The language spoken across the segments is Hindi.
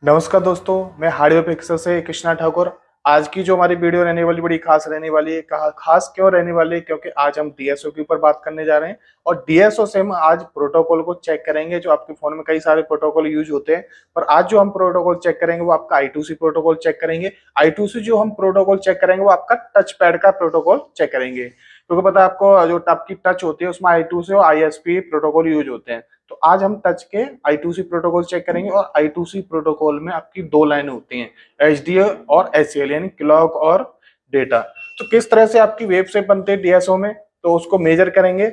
नमस्कार दोस्तों, मैं हार्डवेयर पिक्सल से कृष्णा ठाकुर। आज की जो हमारी वीडियो रहने वाली बड़ी खास रहने वाली है। खास क्यों रहने वाली है? क्योंकि आज हम डीएसओ के ऊपर बात करने जा रहे हैं और डीएसओ से हम आज प्रोटोकॉल को चेक करेंगे। जो आपके फोन में कई सारे प्रोटोकॉल यूज होते हैं, पर आज जो हम प्रोटोकॉल चेक करेंगे वो आपका I2C प्रोटोकॉल चेक करेंगे। I2C जो हम प्रोटोकॉल चेक करेंगे वो आपका टच पैड का प्रोटोकॉल चेक करेंगे, क्योंकि पता है आपको जो आपकी टच होती है उसमें I2C और ISP प्रोटोकॉल यूज होते हैं। तो आज हम टच के I2C प्रोटोकॉल चेक करेंगे और I2C प्रोटोकॉल में आपकी दो लाइनें होती हैं, HDA और HCL, यानी क्लॉक और डेटा। तो किस तरह से आपकी वेब से बनते हैं डीएसओ में, तो उसको मेजर करेंगे।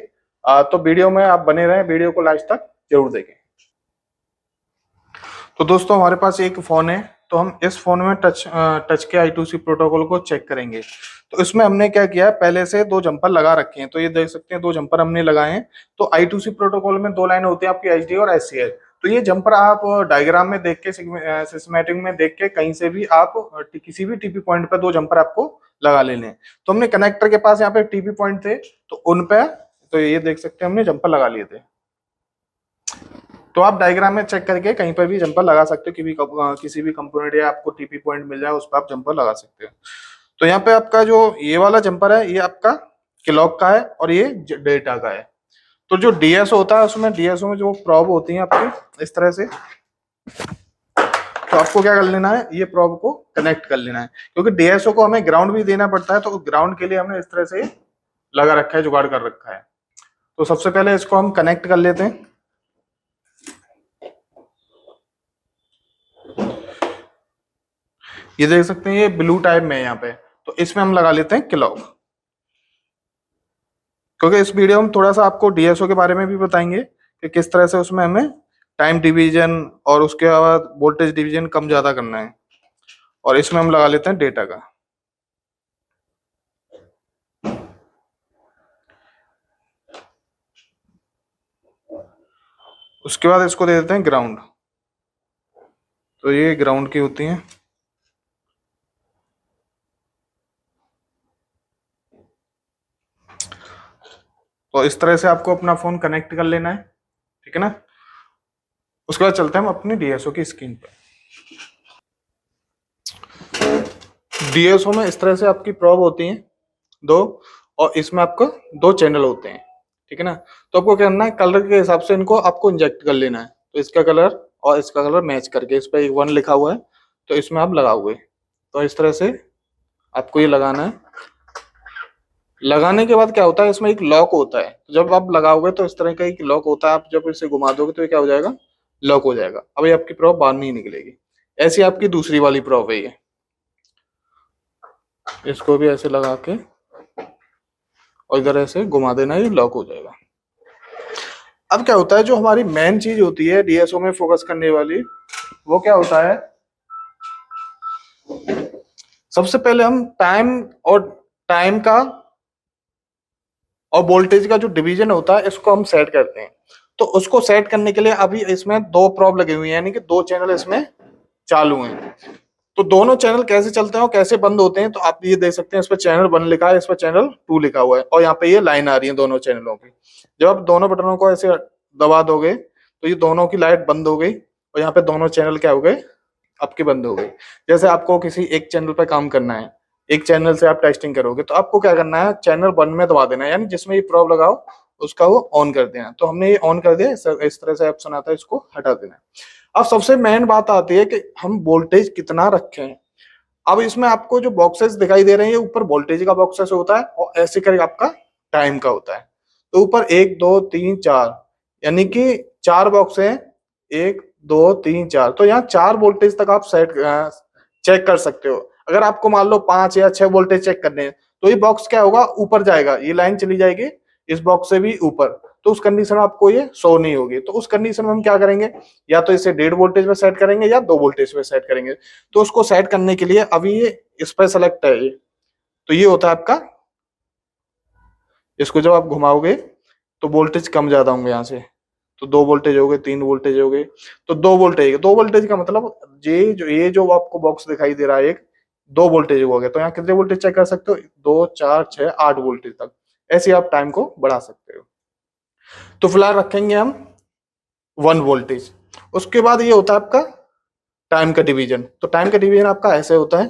तो वीडियो में आप बने रहें, वीडियो को लास्ट तक जरूर देखें। तो दोस्तों हमारे पास एक फोन है, तो हम इस फोन में टच के I2C प्रोटोकॉल को चेक करेंगे। तो इसमें हमने क्या किया है, पहले से दो जंपर लगा रखे हैं। तो ये देख सकते हैं दो जंपर हमने लगाए हैं। तो I2C प्रोटोकॉल में दो लाइन होती है आपकी, HD और HCL। तो ये जंपर आप डायग्राम में देख के, सिस्टमैटिक में देख के कहीं से भी आप किसी भी टीपी पॉइंट पे दो जंपर आपको लगा लेने हैं। तो हमने कनेक्टर के पास यहाँ पे टीपी पॉइंट थे, तो उन पे तो ये देख सकते हैं हमने जंपर लगा लिए थे। तो आप डायग्राम में चेक करके कहीं पर भी जंपर लगा सकते हो, किसी भी कंपोनेंट या आपको टीपी पॉइंट मिल जाए उस पर आप जंपर लगा सकते हो। तो यहाँ पे आपका जो ये वाला जंपर है ये आपका क्लॉक का है और ये डेटा का है। तो जो डीएसओ होता है उसमें, डीएसओ में जो प्रोब होती है आपकी इस तरह से, तो आपको क्या कर लेना है, ये प्रोब को कनेक्ट कर लेना है, क्योंकि डीएसओ को हमें ग्राउंड भी देना पड़ता है। तो ग्राउंड के लिए हमने इस तरह से लगा रखा है, जुगाड़ कर रखा है। तो सबसे पहले इसको हम कनेक्ट कर लेते हैं। ये देख सकते हैं ये ब्लू टाइप में है यहाँ पे, तो इसमें हम लगा लेते हैं क्लॉक। क्योंकि इस वीडियो में थोड़ा सा आपको डीएसओ के बारे में भी बताएंगे कि किस तरह से उसमें हमें टाइम डिवीजन और उसके बाद वोल्टेज डिवीजन कम ज्यादा करना है। और इसमें हम लगा लेते हैं डेटा का। उसके बाद इसको दे देते हैं ग्राउंड। तो ये ग्राउंड की होती हैं। तो इस तरह से आपको अपना फोन कनेक्ट कर लेना है, ठीक है ना। उसके बाद चलते हैं हम अपनी डीएसओ की स्क्रीन पर। डीएसओ में इस तरह से आपकी प्रोब होती हैं दो, और इसमें आपको दो चैनल होते हैं, ठीक है ना। तो आपको क्या करना है, कलर के हिसाब से इनको आपको इंजेक्ट कर लेना है। तो इसका कलर और इसका कलर मैच करके, इस पर एक 1 लिखा हुआ है तो इसमें आप लगाओगे। तो इस तरह से आपको ये लगाना है। लगाने के बाद क्या होता है, इसमें एक लॉक होता है। जब आप लगाओगे तो इस तरह का एक लॉक होता है, आप जब इसे घुमा दोगे तो ये क्या हो जाएगा, लॉक हो जाएगा। अब ये आपकी प्रॉप बाहर नहीं निकलेगी। ऐसी आपकी दूसरी वाली प्रॉप है ये। इसको भी ऐसे लगा के और इधर ऐसे घुमा देना, ये लॉक हो जाएगा। अब क्या होता है, जो हमारी मेन चीज होती है डीएसओ में फोकस करने वाली, वो क्या होता है, सबसे पहले हम टाइम का और वोल्टेज का जो डिवीजन होता है इसको हम सेट करते हैं। तो उसको सेट करने के लिए अभी इसमें दो प्रोब लगे हुए हैं, यानी कि दो चैनल इसमें चालू हैं। तो दोनों चैनल कैसे चलते हैं और कैसे बंद होते हैं, तो आप ये देख सकते हैं, इस पर चैनल 1 लिखा है, इस पर चैनल 2 लिखा हुआ है, और यहाँ पे ये लाइन आ रही है दोनों चैनलों की। जब आप दोनों बटनों को ऐसे दबा दोगे तो ये दोनों की लाइट बंद हो गई, और यहाँ पे दोनों चैनल क्या हो गए, आपके बंद हो गई। जैसे आपको किसी एक चैनल पर काम करना है, एक चैनल से आप टेस्टिंग करोगे, तो आपको क्या करना है, चैनल 1 में दबा देना है, यानी जिसमें ये प्रोब लगाओ उसका वो ऑन कर देना। तो हमने ये ऑन कर दिया, इस तरह से ऑप्शन आता है, इसको हटा देना है। अब सबसे मेन बात आती है कि हम वोल्टेज कितना रखें। अब इसमें आपको जो बॉक्सेस दिखाई दे रहे हैं, ये ऊपर वोल्टेज का बॉक्सेस होता है और ऐसे करके आपका टाइम का होता है। तो ऊपर 1 2 3 4, यानी कि 4 बॉक्स हैं, 1 2 3 4। तो यहाँ 4 वोल्टेज तक आप चेक कर सकते हो। अगर आपको मान लो 5 या 6 वोल्टेज चेक करने हैं, तो ये बॉक्स क्या होगा, ऊपर जाएगा, ये लाइन चली जाएगी इस बॉक्स से भी ऊपर। तो उस कंडीशन में आपको ये शो नहीं होगी। तो उस कंडीशन में हम क्या करेंगे, या तो इसे 1.5 वोल्टेज पे सेट करेंगे या 2 वोल्टेज पे सेट करेंगे। तो उसको सेट करने के लिए अभी ये इस पर सेलेक्ट है ये, तो ये होता है आपका, इसको जब आप घुमाओगे तो वोल्टेज कम ज्यादा होंगे यहाँ से। तो 2 वोल्टेज हो गए, 3 वोल्टेज हो गए। तो 2 वोल्टेज का मतलब ये जो आपको बॉक्स दिखाई दे रहा है, एक 2 वोल्टेज हो गए। तो यहाँ कितने वोल्टेज चेक कर सकते हो, 2 4 6 8 वोल्टेज तक। ऐसे आप टाइम को बढ़ा सकते हो। तो फिलहाल रखेंगे हम 1 वोल्टेज। उसके बाद ये होता है आपका टाइम का डिवीजन। तो टाइम का डिवीजन आपका ऐसे होता है,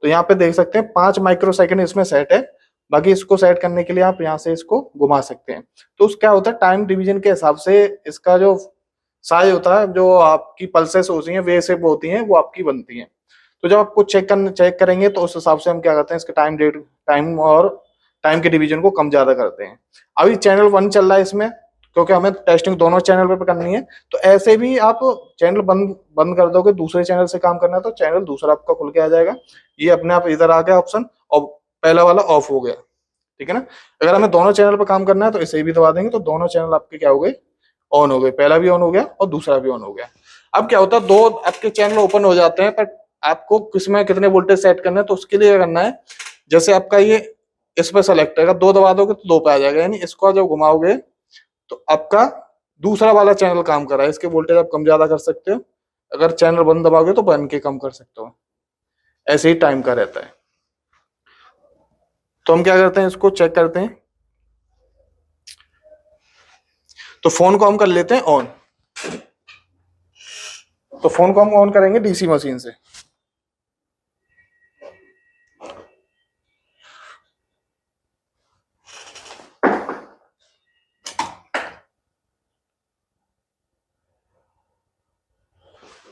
तो यहाँ पे देख सकते हैं 5 माइक्रो सेकंड इसमें सेट है। बाकी इसको सेट करने के लिए आप यहाँ से इसको घुमा सकते हैं। तो उस क्या होता है, टाइम डिवीजन के हिसाब से इसका जो साइज होता है, जो आपकी पल्सेस होती हैं वे से होती हैं वो आपकी बनती हैं। तो जब आपको चेक करेंगे तो उस हिसाब से हम क्या करते हैं, इसके टाइम और टाइम के डिवीजन को कम ज्यादा करते हैं। अभी चैनल 1 चल रहा है इसमें, क्योंकि हमें टेस्टिंग दोनों चैनल पे करनी है। तो ऐसे भी आप चैनल बंद बंद कर दोगे, दूसरे चैनल से काम करना है तो चैनल दूसरा आपका खुल के आ जाएगा। ये अपने आप इधर आ गया ऑप्शन, और पहला वाला ऑफ हो गया। ठीक है ना। अगर हमें दोनों चैनल पर काम करना है तो इसे भी दबा देंगे, तो दोनों चैनल आपके क्या हो गए, ऑन हो गए। पहला भी ऑन हो गया और दूसरा भी ऑन हो गया। अब क्या होता है, दो आपके चैनल ओपन हो जाते हैं, पर आपको किसमें कितने वोल्टेज सेट करना है, तो उसके लिए क्या करना है, जैसे आपका ये इस पर सेलेक्ट है, अगर 2 दबा दोगे तो 2 पे आ जाएगा, यानी इसको जब घुमाओगे तो आपका दूसरा वाला चैनल काम कर रहा है। इसके वोल्टेज आप कम ज्यादा कर सकते हो, अगर चैनल बंद दबाओगे तो बंद के कम कर सकते हो। ऐसे ही टाइम का रहता है। तो हम क्या करते हैं, इसको चेक करते हैं। तो फोन को हम कर लेते हैं ऑन। तो फोन को हम ऑन करेंगे डीसी मशीन से।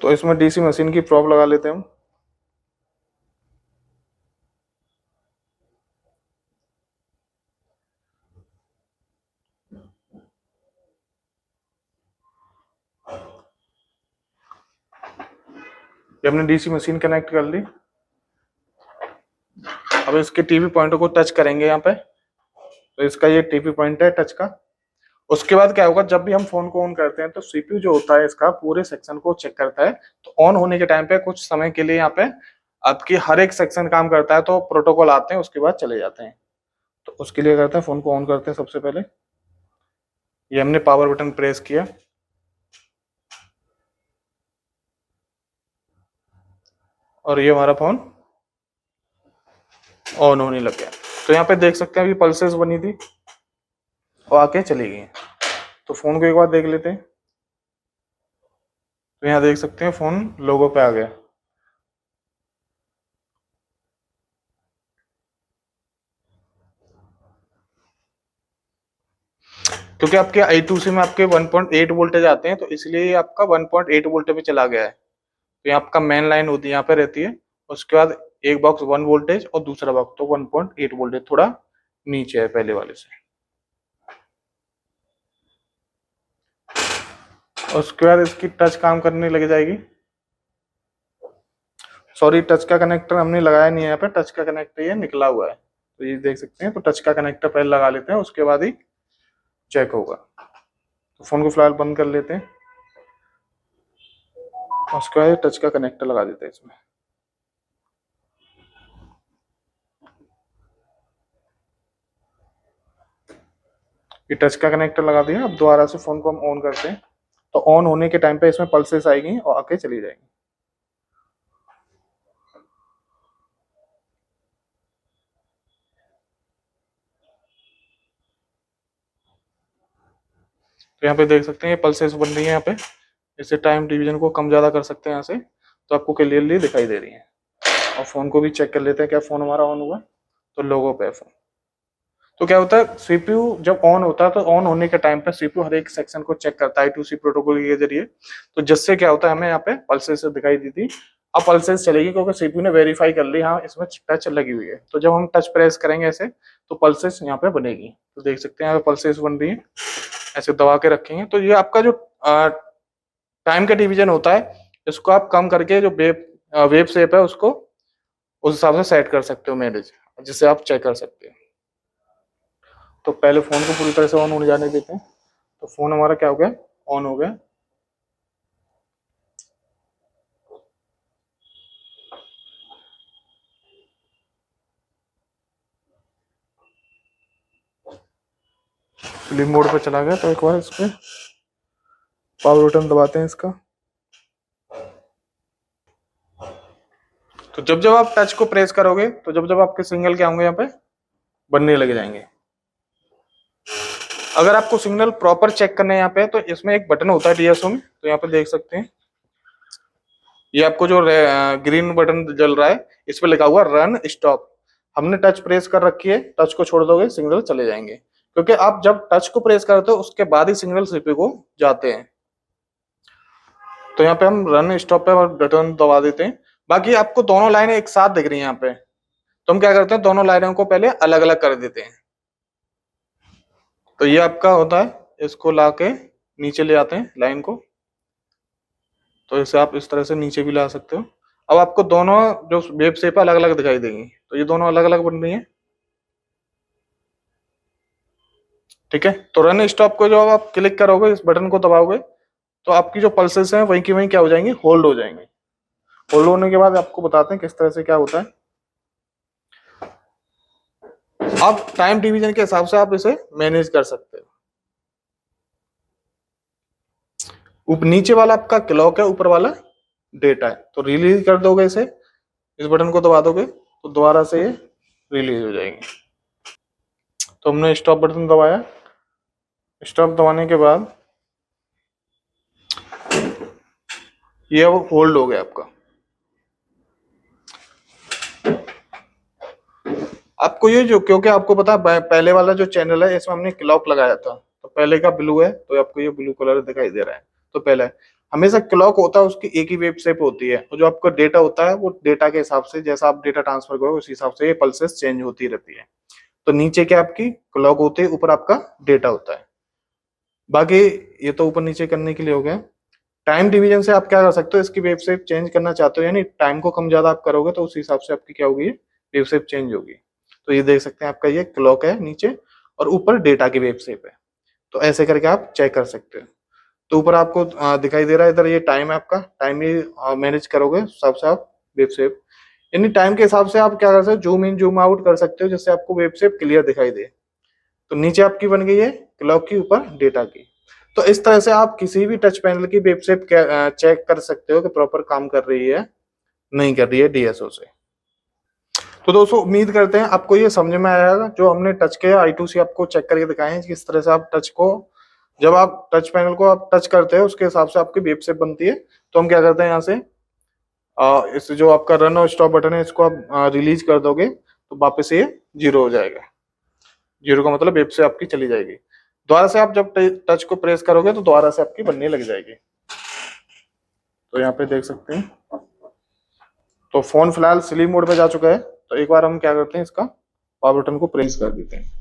तो इसमें डीसी मशीन की प्रोब लगा लेते हैं हम। ये हमने डीसी मशीन कनेक्ट कर ली। अब इसके टीवी पॉइंट को टच करेंगे यहाँ पे। तो इसका ये टीवी पॉइंट है टच का। उसके बाद क्या होगा, जब भी हम फोन को ऑन करते हैं तो सीपीयू जो होता है इसका पूरे सेक्शन को चेक करता है। तो ऑन होने के टाइम पे कुछ समय के लिए यहाँ पे आपकी हर एक सेक्शन काम करता है, तो प्रोटोकॉल आते हैं उसके बाद चले जाते हैं। तो उसके लिए करते हैं, फोन को ऑन करते हैं। सबसे पहले ये हमने पावर बटन प्रेस किया और ये हमारा फोन ऑन होने लग गया। तो यहाँ पे देख सकते हैं अभी पल्सेस बनी थी और आके चली गई। तो फोन को एक बार देख लेते हैं। तो यहाँ देख सकते हैं फोन लोगो पे आ गया। क्योंकि आपके I2C में आपके 1.8 वोल्टेज आते हैं, तो इसलिए आपका 1.8 वोल्ट पे चला गया है। तो यहाँ आपका मेन लाइन होती है, यहाँ पे रहती है। उसके बाद एक बॉक्स 1 वोल्टेज और दूसरा बॉक्स तो 1.8 वोल्टेज, थोड़ा नीचे है पहले वाले से। उसके बाद इसकी टच काम करने लग जाएगी। सॉरी, टच का कनेक्टर हमने लगाया नहीं है, यहाँ पे टच का कनेक्टर ये निकला हुआ है। तो ये देख सकते हैं। तो टच का कनेक्टर पहले लगा लेते हैं, उसके बाद ही चेक होगा। तो फोन को फिलहाल बंद कर लेते हैं। उसके बाद टच का कनेक्टर लगा देते हैं इसमें। ये टच का कनेक्टर लगा दिया। अब दोबारा से फोन को हम ऑन करते हैं। तो ऑन होने के टाइम पे इसमें पल्सेस आएगी और आके चली जाएंगी। तो यहाँ पे देख सकते हैं ये पल्सेस बन रही है यहाँ पे। इससे टाइम डिवीजन को कम ज्यादा कर सकते हैं यहाँ से। तो आपको क्लियरली दिखाई दे रही है। और फोन को भी चेक कर लेते हैं, क्या फोन हमारा ऑन हुआ। तो लोगो पे है फोन। तो क्या होता है, सीपीयू जब ऑन होता है तो ऑन होने के टाइम पे सीपीयू हर एक सेक्शन को चेक करता है I2C प्रोटोकॉल के जरिए। तो जिससे क्या होता है, हमें यहाँ पे पल्सेस दिखाई दी थी, अब पल्सेस चलेगी क्योंकि सीपीयू ने वेरीफाई कर ली हाँ इसमें टच लगी हुई है। तो जब हम टच प्रेस करेंगे ऐसे तो पल्सेस यहाँ पे बनेगी। तो देख सकते हैं यहाँ पे पल्सेस बन रही है। ऐसे दबा के रखेंगे तो ये आपका जो टाइम का डिवीजन होता है, इसको आप कम करके जो वेब शेप है उसको उस हिसाब से सेट कर सकते हो मैनेज, जिससे आप चेक कर सकते हो। तो पहले फोन को पूरी तरह से ऑन होने जाने देते हैं। तो फोन हमारा क्या हो गया, ऑन हो गया। स्लिम मोड पे चला गया। तो एक बार इस पे पावर बटन दबाते हैं इसका। तो जब जब आप टच को प्रेस करोगे तो जब जब आपके सिग्नल क्या होंगे यहाँ पे बनने लग जाएंगे। अगर आपको सिग्नल प्रॉपर चेक करना है यहाँ पे, तो इसमें एक बटन होता है DSO में। तो यहाँ पे देख सकते हैं ये आपको जो ग्रीन बटन जल रहा है इस पे लिखा हुआ रन स्टॉप, हमने टच प्रेस कर रखी है, टच को छोड़ दोगे सिग्नल चले जाएंगे, क्योंकि आप जब टच को प्रेस करते हो उसके बाद ही सिग्नल सीपीयू को जाते हैं। तो यहाँ पे हम रन स्टॉप पे बटन दबा देते हैं। बाकी आपको दोनों लाइनें एक साथ दिख रही हैं यहाँ पे, तो हम क्या करते हैं दोनों लाइनों को पहले अलग अलग कर देते हैं। तो ये आपका होता है, इसको लाके नीचे ले आते हैं लाइन को, तो इसे आप इस तरह से नीचे भी ला सकते हो। अब आपको दोनों जो वेब शेप अलग अलग दिखाई देंगी, तो ये दोनों अलग अलग बन रही है। ठीक है, तो रन स्टॉप को जब आप क्लिक करोगे, इस बटन को दबाओगे, तो आपकी जो पल्सेस हैं वहीं की वहीं क्या हो जाएंगी, होल्ड हो जाएंगे। होल्ड होने के बाद आपको बताते हैं किस तरह से क्या होता है। अब टाइम डिवीजन के हिसाब से आप इसे मैनेज कर सकते हो। नीचे वाला आपका क्लॉक है, ऊपर वाला डेटा है, तो रिलीज कर दोगे इसे, इस बटन को दबा दोगे तो दोबारा से ये रिलीज हो जाएंगे। तो हमने स्टॉप बटन दबाया, स्टॉप दबाने के बाद ये अब होल्ड हो गया आपका। आपको ये जो, क्योंकि आपको पता है पहले वाला जो चैनल है इसमें हमने क्लॉक लगाया था, तो पहले का ब्लू है तो आपको ये ब्लू कलर दिखाई दे रहा है। तो पहले हमेशा क्लॉक होता है, उसकी एक ही वेव शेप होती है, और जो आपका डेटा होता है वो डेटा के हिसाब से, जैसा आप डेटा ट्रांसफर करोगे उस हिसाब से ये पल्सेस चेंज होती रहती है। तो नीचे क्या आपकी क्लॉक होती है, ऊपर आपका डेटा होता है। बाकी ये तो ऊपर नीचे करने के लिए हो गया। टाइम डिवीजन से आप क्या कर सकते हो, इसकी वेव शेप चेंज करना चाहते हो, यानी टाइम को कम ज्यादा आप करोगे तो उस हिसाब से आपकी क्या होगी, वेव शेप चेंज होगी। तो ये देख सकते हैं आपका ये क्लॉक है नीचे, और ऊपर डेटा की वेव शेप है। तो ऐसे करके आप चेक कर सकते हो। तो ऊपर आपको दिखाई दे रहा है, इधर ये टाइम है आपका, टाइम ही मैनेज करोगे हिसाब से आप वेब शेप, यानी टाइम के हिसाब से आप क्या कर सकते हो, जूम इन जूम आउट कर सकते हो, जिससे आपको वेब शेप क्लियर दिखाई दे। तो नीचे आपकी बन गई है क्लॉक की, ऊपर डेटा की। तो इस तरह से आप किसी भी टच पैनल की वेब शेप चेक कर सकते हो कि प्रॉपर काम कर रही है नहीं कर रही है डीएसओ से। तो दोस्तों उम्मीद करते हैं आपको ये समझ में आएगा, जो हमने टच के I2C आपको चेक करके दिखाए हैं, किस तरह से आप टच को, जब आप टच पैनल को आप टच करते हैं उसके हिसाब से आपकी वेब शेप बनती है। तो हम क्या करते हैं यहाँ से इस जो आपका रन और स्टॉप बटन है इसको आप रिलीज कर दोगे तो वापस ये 0 हो जाएगा। 0 का मतलब वेब शेप आपकी चली जाएगी। दोबारा से आप जब टच को प्रेस करोगे तो दोबारा से आपकी बनने लग जाएगी। तो यहाँ पे देख सकते हैं, तो फोन फिलहाल स्लीप मोड पे जा चुका है। तो एक बार हम क्या करते हैं, इसका पावर बटन को प्रेस कर देते हैं।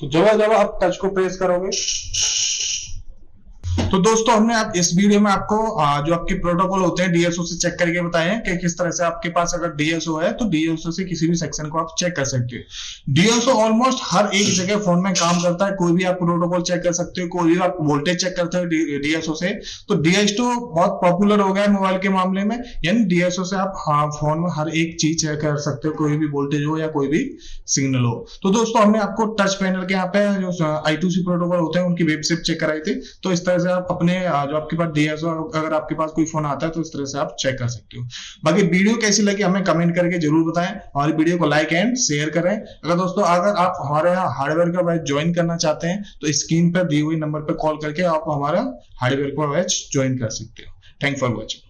तो जब आप टच को प्रेस करोगे, तो दोस्तों हमने आप इस वीडियो में आपको जो आपके प्रोटोकॉल होते हैं डीएसओ से चेक करके बताए हैं कि किस तरह से आपके पास अगर डीएसओ है तो डीएसओ से किसी भी सेक्शन को आप चेक कर सकते हो। डीएसओ ऑलमोस्ट हर एक जगह फोन में काम करता है। कोई भी आप प्रोटोकॉल चेक कर सकते हो, कोई भी आप वोल्टेज चेक करते हो डीएसओ से। तो डीएसओ बहुत पॉपुलर हो गया है मोबाइल के मामले में, यानी डीएसओ से आप फोन में हर एक चीज चेक कर सकते हो, कोई भी वोल्टेज हो या कोई भी सिग्नल हो। तो दोस्तों हमने आपको टच पैनल के यहाँ पे जो I2C प्रोटोकॉल होते हैं उनकी वेब शेप चेक कराई थी। तो इस तरह से आप अपने जो आपके पास डीएसओ, अगर आपके पास कोई फोन आता है तो इस तरह से आप चेक कर सकते हो। बाकी वीडियो कैसी लगी हमें कमेंट करके जरूर बताएं, और वीडियो को लाइक एंड शेयर करें। अगर दोस्तों अगर आप हमारे यहाँ हार्डवेयर का बैच ज्वाइन करना चाहते हैं तो स्क्रीन पर दी हुई नंबर पर कॉल करके आप हमारा हार्डवेयर का बैच ज्वाइन कर सकते हो। Thank for watching.